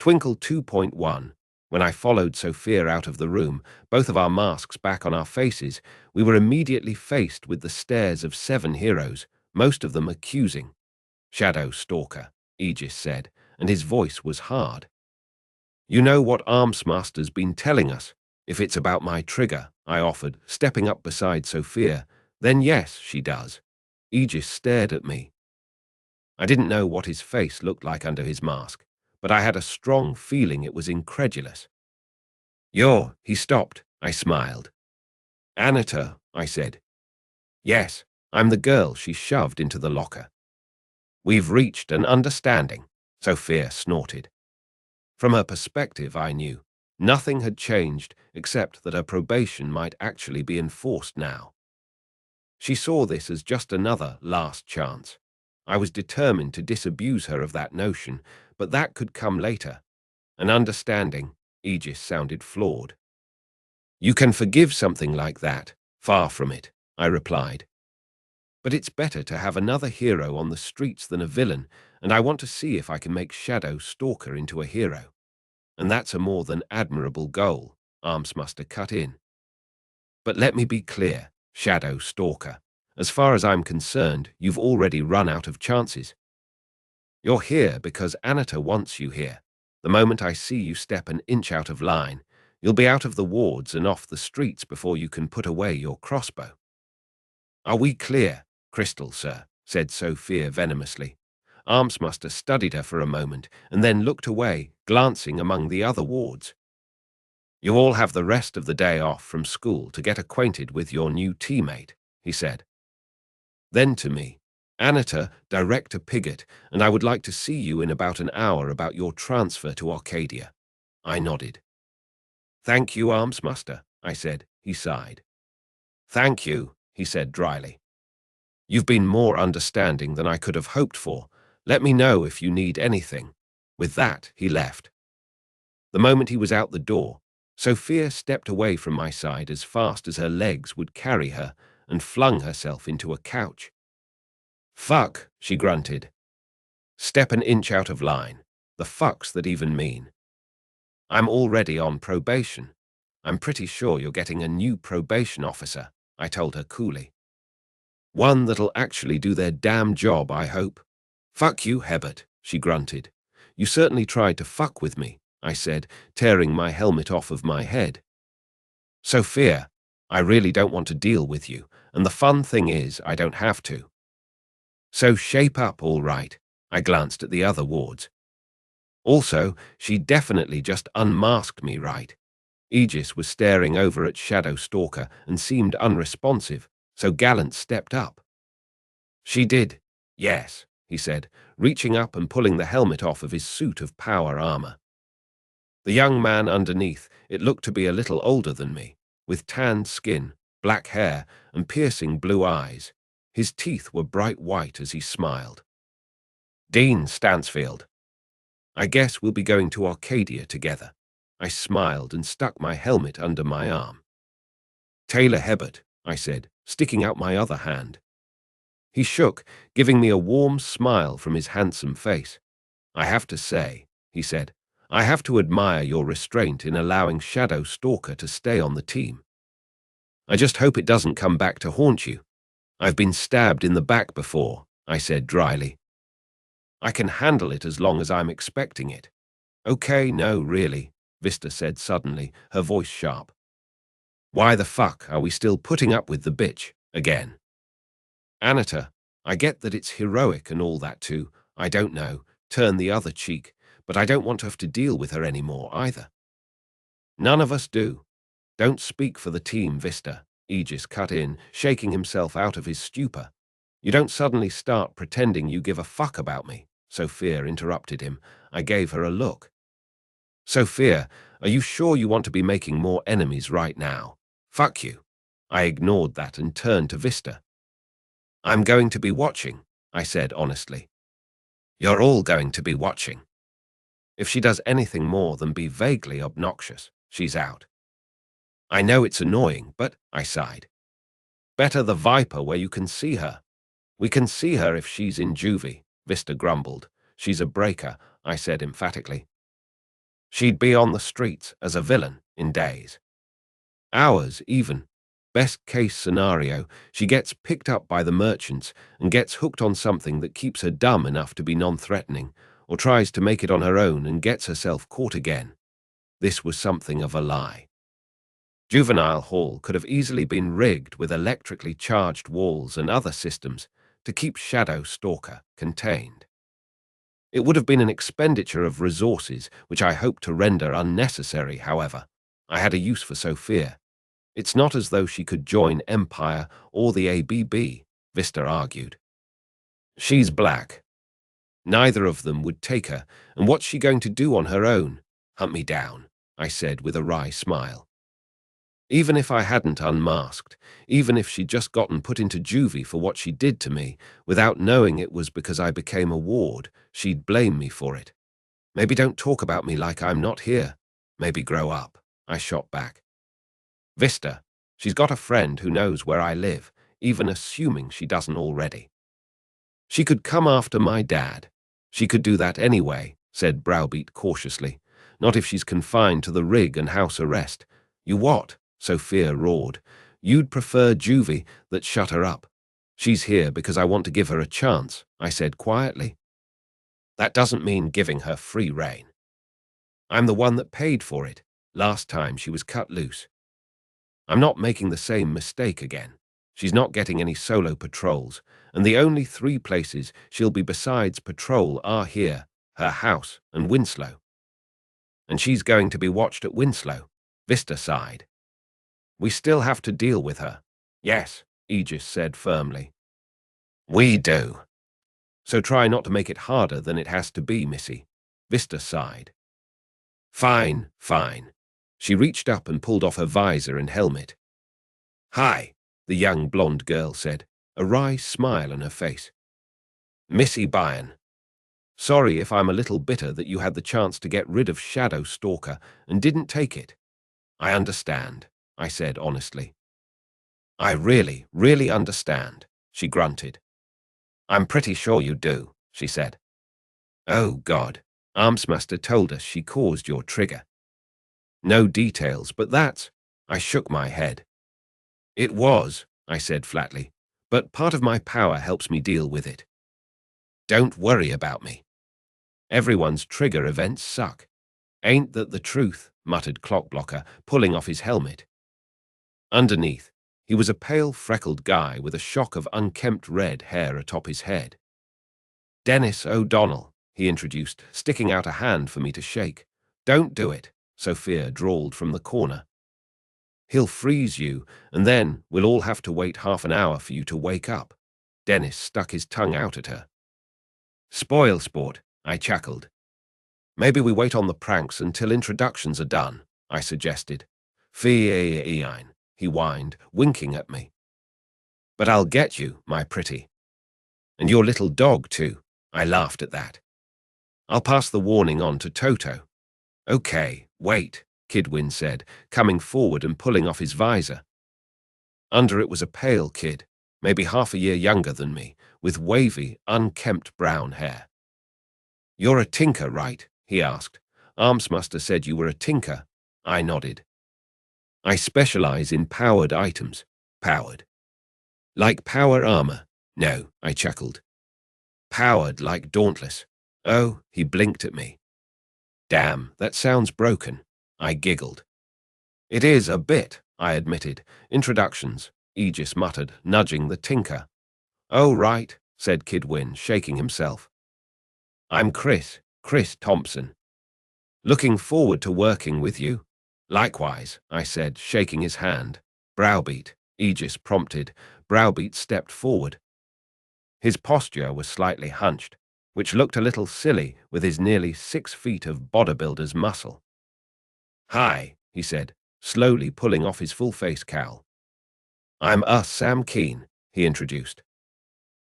Twinkle 2.1. When I followed Sophia out of the room, both of our masks back on our faces, we were immediately faced with the stares of 7 heroes, most of them accusing. "Shadow Stalker," Aegis said, and his voice was hard. "You know what Armsmaster's been telling us. If it's about my trigger," I offered, stepping up beside Sophia. "Then yes, she does." Aegis stared at me. I didn't know what his face looked like under his mask, but I had a strong feeling it was incredulous. He stopped. I smiled. "Anita," I said. "Yes, I'm the girl she shoved into the locker." "We've reached an understanding," Sophia snorted. From her perspective, I knew nothing had changed except that her probation might actually be enforced now. She saw this as just another last chance. I was determined to disabuse her of that notion, but that could come later. An understanding, Aegis sounded flawed. "You can forgive something like that. Far from it," I replied. "But it's better to have another hero on the streets than a villain, and I want to see if I can make Shadow Stalker into a hero. And that's a more than admirable goal," Armsmaster cut in. "But let me be clear, Shadow Stalker. As far as I'm concerned, you've already run out of chances. You're here because Anita wants you here. The moment I see you step an inch out of line, you'll be out of the wards and off the streets before you can put away your crossbow." "Are we clear, Crystal, sir?" said Sophia venomously. Armsmaster studied her for a moment and then looked away, glancing among the other wards. "You all have the rest of the day off from school to get acquainted with your new teammate," he said. Then to me, "Anita, Director Pigott, and I would like to see you in about an hour about your transfer to Arcadia." I nodded. "Thank you, Armsmaster," I said. He sighed. "Thank you," he said dryly. "You've been more understanding than I could have hoped for. Let me know if you need anything." With that, he left. The moment he was out the door, Sophia stepped away from my side as fast as her legs would carry her and flung herself into a couch. "Fuck," she grunted. "Step an inch out of line. The fucks that even mean. I'm already on probation. I'm pretty sure you're getting a new probation officer," I told her coolly. "One that'll actually do their damn job, I hope." "Fuck you, Hebert," she grunted. "You certainly tried to fuck with me," I said, tearing my helmet off of my head. "Sophia, I really don't want to deal with you, and the fun thing is I don't have to. So shape up, all right." I glanced at the other wards. Also, she definitely just unmasked me, right? Aegis was staring over at Shadow Stalker and seemed unresponsive, so Gallant stepped up. "She did, yes," he said, reaching up and pulling the helmet off of his suit of power armor. The young man underneath, it looked to be a little older than me, with tanned skin, black hair, and piercing blue eyes. His teeth were bright white as he smiled. "Dean Stansfield. I guess we'll be going to Arcadia together." I smiled and stuck my helmet under my arm. "Taylor Hebert," I said, sticking out my other hand. He shook, giving me a warm smile from his handsome face. "I have to say," he said, "I have to admire your restraint in allowing Shadow Stalker to stay on the team. I just hope it doesn't come back to haunt you." "I've been stabbed in the back before," I said dryly. "I can handle it as long as I'm expecting it." "Okay, no, really," Vista said suddenly, her voice sharp. "Why the fuck are we still putting up with the bitch again?" "Anita, I get that it's heroic and all that too. I don't know, turn the other cheek, but I don't want to have to deal with her anymore either." "None of us do. Don't speak for the team, Vista," Aegis cut in, shaking himself out of his stupor. "You don't suddenly start pretending you give a fuck about me," Sophia interrupted him. I gave her a look. "Sophia, are you sure you want to be making more enemies right now? Fuck you." I ignored that and turned to Vista. "I'm going to be watching," I said honestly. "You're all going to be watching. If she does anything more than be vaguely obnoxious, she's out." "I know it's annoying, but," I sighed. "Better the Viper where you can see her." "We can see her if she's in juvie," Vista grumbled. "She's a breaker," I said emphatically. She'd be on the streets as a villain in days. Hours, even. Best case scenario, she gets picked up by the merchants and gets hooked on something that keeps her dumb enough to be non-threatening, or tries to make it on her own and gets herself caught again. This was something of a lie. Juvenile Hall could have easily been rigged with electrically charged walls and other systems to keep Shadow Stalker contained. It would have been an expenditure of resources which I hoped to render unnecessary, however. I had a use for Sophia. It's not as though she could join Empire or the ABB, Vista argued. She's black. Neither of them would take her, and what's she going to do on her own? Hunt me down, I said with a wry smile. Even if I hadn't unmasked, even if she'd just gotten put into juvie for what she did to me, without knowing it was because I became a ward, she'd blame me for it. Maybe don't talk about me like I'm not here. Maybe grow up, I shot back. Vista, she's got a friend who knows where I live, even assuming she doesn't already. She could come after my dad. She could do that anyway, said Browbeat cautiously. Not if she's confined to the rig and house arrest. You what? Sophia roared. You'd prefer juvie that shut her up. She's here because I want to give her a chance, I said quietly. That doesn't mean giving her free rein. I'm the one that paid for it, last time she was cut loose. I'm not making the same mistake again. She's not getting any solo patrols, and the only 3 places she'll be besides patrol are here, her house and Winslow. And she's going to be watched at Winslow, Vista sighed. We still have to deal with her. Yes, Aegis said firmly. We do. So try not to make it harder than it has to be, Missy. Vista sighed. Fine, fine. She reached up and pulled off her visor and helmet. Hi, the young blonde girl said, a wry smile on her face. Missy Byrne. Sorry if I'm a little bitter that you had the chance to get rid of Shadow Stalker and didn't take it. I understand, I said honestly. I really, really understand, she grunted. I'm pretty sure you do, she said. Oh, God, Armsmaster told us she caused your trigger. No details, but that's... I shook my head. It was, I said flatly, but part of my power helps me deal with it. Don't worry about me. Everyone's trigger events suck. Ain't that the truth, muttered Clockblocker, pulling off his helmet. Underneath, he was a pale, freckled guy with a shock of unkempt red hair atop his head. Dennis O'Donnell, he introduced, sticking out a hand for me to shake. Don't do it, Sophia drawled from the corner. He'll freeze you, and then we'll all have to wait half an hour for you to wake up. Dennis stuck his tongue out at her. Spoil sport, I chuckled. Maybe we wait on the pranks until introductions are done, I suggested. Fie-ein, he whined, winking at me. But I'll get you, my pretty. And your little dog, too. I laughed at that. I'll pass the warning on to Toto. Okay, wait, Kidwin said, coming forward and pulling off his visor. Under it was a pale kid, maybe half a year younger than me, with wavy, unkempt brown hair. You're a tinker, right? He asked. Armsmaster said you were a tinker. I nodded. I specialize in powered items. Powered. Like power armor. No, I chuckled. Powered like Dauntless. Oh, he blinked at me. Damn, that sounds broken. I giggled. It is a bit, I admitted. Introductions, Aegis muttered, nudging the tinker. Oh, right, said Kidwin, shaking himself. I'm Chris Thompson. Looking forward to working with you. Likewise, I said, shaking his hand. Browbeat, Aegis prompted. Browbeat stepped forward. His posture was slightly hunched, which looked a little silly with his nearly 6 feet of bodybuilder's muscle. Hi, he said, slowly pulling off his full-face cowl. I'm Sam Keen, he introduced.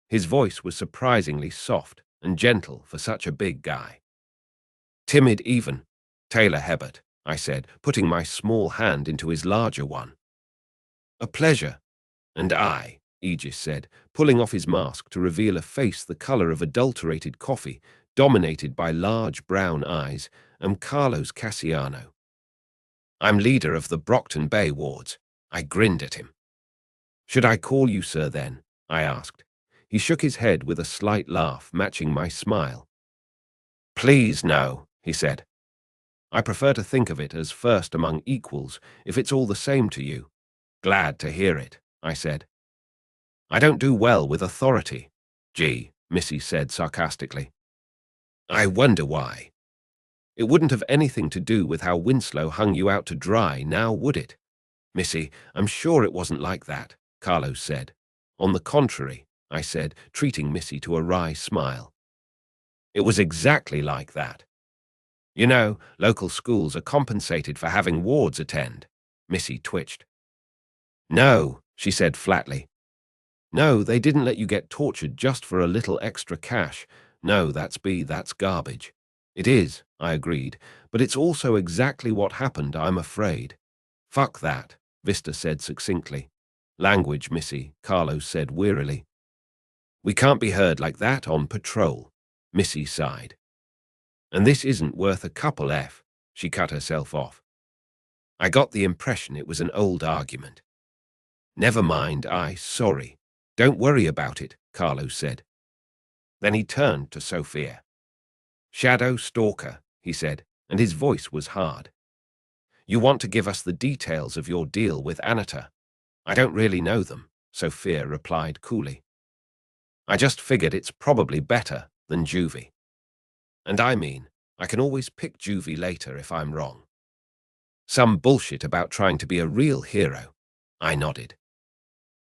His voice was surprisingly soft and gentle for such a big guy. Timid even, Taylor Hebert, I said, putting my small hand into his larger one. A pleasure. And I, Aegis said, pulling off his mask to reveal a face the color of adulterated coffee, dominated by large brown eyes am Carlos Cassiano. I'm leader of the Brockton Bay wards. I grinned at him. Should I call you sir then? I asked. He shook his head with a slight laugh, matching my smile. Please no, he said. I prefer to think of it as first among equals, if it's all the same to you. Glad to hear it, I said. I don't do well with authority. Gee, Missy said sarcastically. I wonder why. It wouldn't have anything to do with how Winslow hung you out to dry, now would it? Missy, I'm sure it wasn't like that, Carlos said. On the contrary, I said, treating Missy to a wry smile. It was exactly like that. You know, local schools are compensated for having wards attend. Missy twitched. No, she said flatly. No, they didn't let you get tortured just for a little extra cash. No, that's garbage. It is, I agreed, but it's also exactly what happened, I'm afraid. Fuck that, Vista said succinctly. Language, Missy, Carlos said wearily. We can't be heard like that on patrol, Missy sighed. And this isn't worth a couple F, she cut herself off. I got the impression it was an old argument. Never mind, sorry. Don't worry about it, Carlos said. Then he turned to Sophia. Shadow Stalker, he said, and his voice was hard. You want to give us the details of your deal with Anita? I don't really know them, Sophia replied coolly. I just figured it's probably better than juvie. And I mean, I can always pick juvie later if I'm wrong. Some bullshit about trying to be a real hero. I nodded.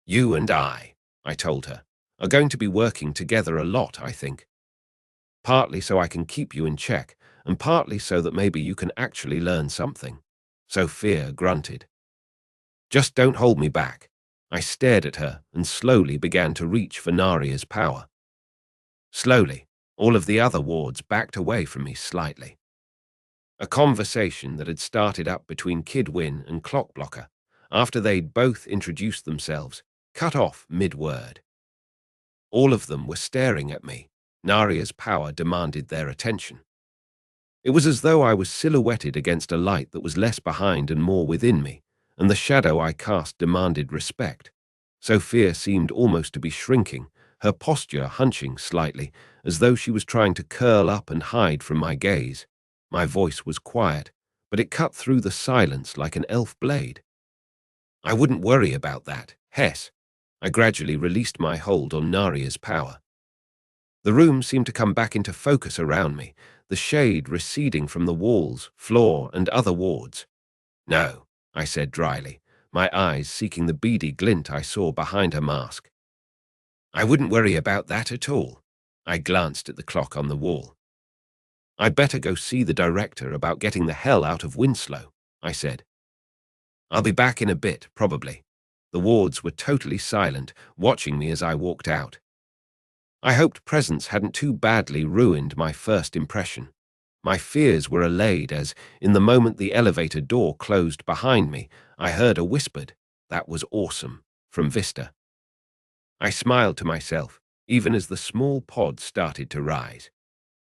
You and I told her, are going to be working together a lot, I think. Partly so I can keep you in check, and partly so that maybe you can actually learn something. Sophia grunted. Just don't hold me back. I stared at her and slowly began to reach for Naria's power. Slowly, all of the other wards backed away from me slightly. A conversation that had started up between Kid Win and Clockblocker, after they'd both introduced themselves, cut off mid-word. All of them were staring at me. Naria's power demanded their attention. It was as though I was silhouetted against a light that was less behind and more within me, and the shadow I cast demanded respect. Sophia seemed almost to be shrinking, her posture hunching slightly, as though she was trying to curl up and hide from my gaze. My voice was quiet, but it cut through the silence like an elf blade. I wouldn't worry about that, Hess. I gradually released my hold on Naria's power. The room seemed to come back into focus around me, the shade receding from the walls, floor, and other wards. No, I said dryly, my eyes seeking the beady glint I saw behind her mask. I wouldn't worry about that at all. I glanced at the clock on the wall. I'd better go see the director about getting the hell out of Winslow, I said. I'll be back in a bit, probably. The wards were totally silent, watching me as I walked out. I hoped presence hadn't too badly ruined my first impression. My fears were allayed as, in the moment the elevator door closed behind me, I heard a whispered, "That was awesome," from Vista. I smiled to myself, even as the small pod started to rise.